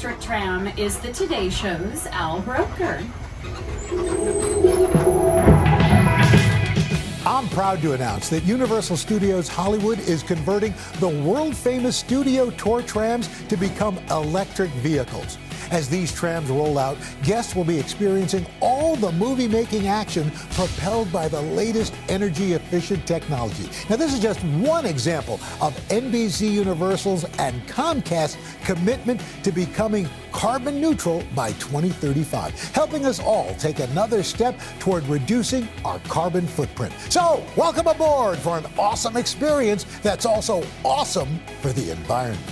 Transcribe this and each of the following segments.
electric tram is the Today Show's Al Roker. I'm proud to announce that Universal Studios Hollywood is converting the world-famous studio tour trams to become electric vehicles. As these trams roll out, guests will be experiencing all the movie-making action propelled by the latest energy-efficient technology. Now, this is just one example of NBC Universal's and Comcast's commitment to becoming carbon neutral by 2035, helping us all take another step toward reducing our carbon footprint. So, welcome aboard for an awesome experience that's also awesome for the environment.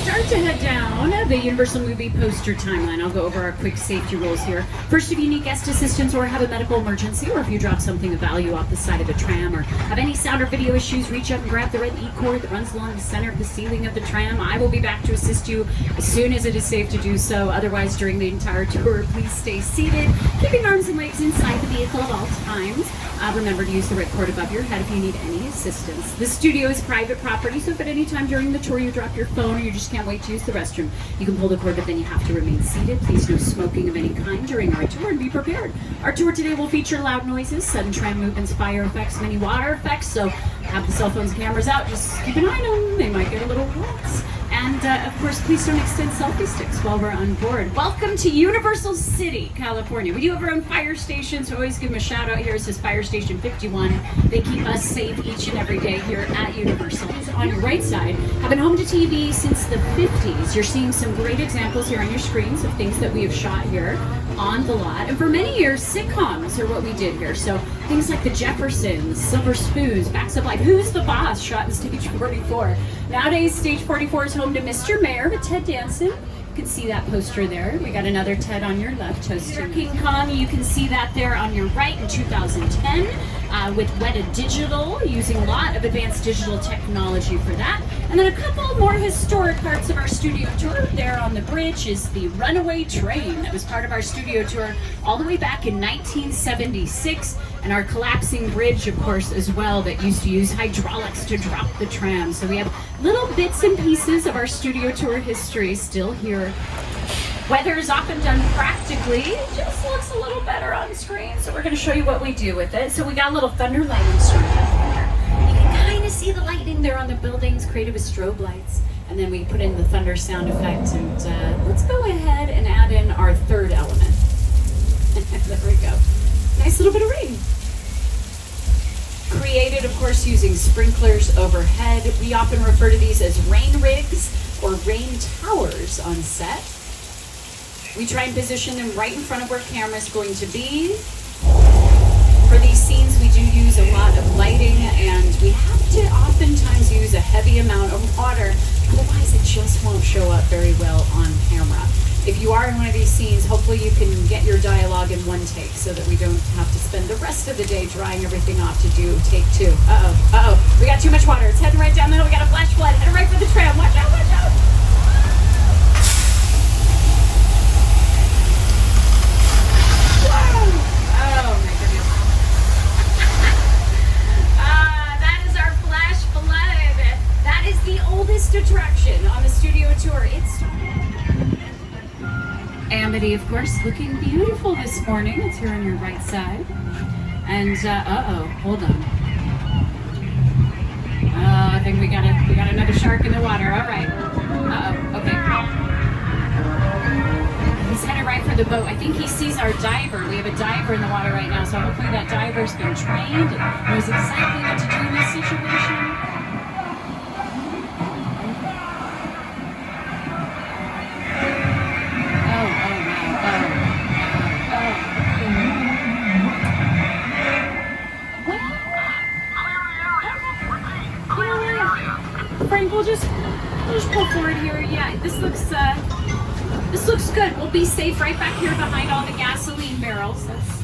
Start to head down the Universal movie poster timeline. I'll go over our quick safety rules here. First, if you need guest assistance or have a medical emergency, or if you drop something of value off the side of a tram or have any sound or video issues, reach up and grab the red E-cord that runs along the center of the ceiling of the tram. I will be back to assist you as soon as it is safe to do so. Otherwise, during the entire tour, please stay seated, keeping arms and legs inside the vehicle at all times. Remember to use the red cord above your head if you need any assistance. The studio is private property, so if at any time during the tour you drop your phone or you just can't wait to use the restroom, you can pull the cord, but then you have to remain seated. Please no smoking of any kind during our tour, and be prepared. Our tour today will feature loud noises, sudden tram movements, fire effects, many water effects, so have the cell phones and cameras out. Just keep an eye on them. They might get a little wet. And of course, please don't extend selfie sticks while we're on board. Welcome to Universal City, California. We do have our own fire station, so always give them a shout out here. It says Fire Station 51. They keep us safe each and every day here at Universal. On your right side, have been home to TV since the 50s. You're seeing some great examples here on your screens of things that we have shot here on the lot. And for many years, sitcoms are what we did here. So things like The Jeffersons, Silver Spoons, Facts of Life, Who's the Boss, shot in Stage 44. Nowadays, Stage 44 is home to Mr. Mayor with Ted Danson. You can see that poster there. We got another Ted on your left hosting King Kong. You can see that there on your right in 2010 with Weta Digital, using a lot of advanced digital technology for that. And then a couple more historic parts of our studio tour. There on the bridge is the Runaway Train that was part of our studio tour all the way back in 1976. And our collapsing bridge, of course, as well, that used to use hydraulics to drop the tram. So we have little bits and pieces of our studio tour history still here. Weather is often done practically. It just looks a little better on screen, so we're going to show you what we do with it. So we got a little thunder lightning strip here. You can kind of see the lightning there on the buildings, created with strobe lights. And then we put in the thunder sound effect. And let's go ahead and add in our third element. There we go. Nice little bit of rain. Created, of course, using sprinklers overhead. We often refer to these as rain rigs or rain towers on set. We try and position them right in front of where camera is going to be. For these scenes, we do use a lot of lighting, and we have to oftentimes use a heavy amount of water. Otherwise, it just won't show up very well on camera. If you are in one of these scenes, hopefully you can get your dialogue in one take so that we don't have to spend the rest of the day drying everything off to do take two. Uh-oh. We got too much water. It's heading right down the hill. We got a flash flood. Heading right for the tram. Watch out, watch out. Whoa. Oh, my goodness. That is our flash flood. That is the oldest attraction on the studio tour. It's Amity, of course, looking beautiful this morning. It's here on your right side. And hold on. I think we got another shark in the water. All right. Okay. He's headed right for the boat. I think he sees our diver. We have a diver in the water right now, so hopefully that diver's been trained and knows exactly what to do in this situation. Frank, we'll just pull forward here. Yeah, this looks good. We'll be safe right back here behind all the gasoline barrels. That's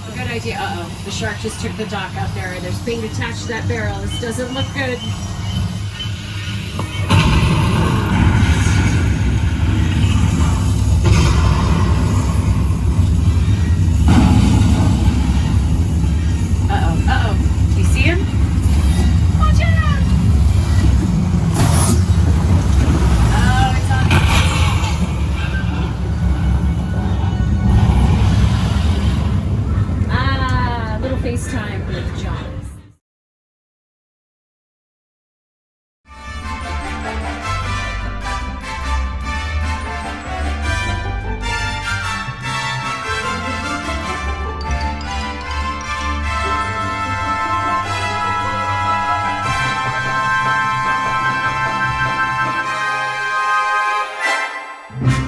a good idea. Uh-oh, the shark just took the dock out there. There's bait attached to that barrel. This doesn't look good. Uh-oh. Do you see him? Watch out! Oh, it's on. Bye.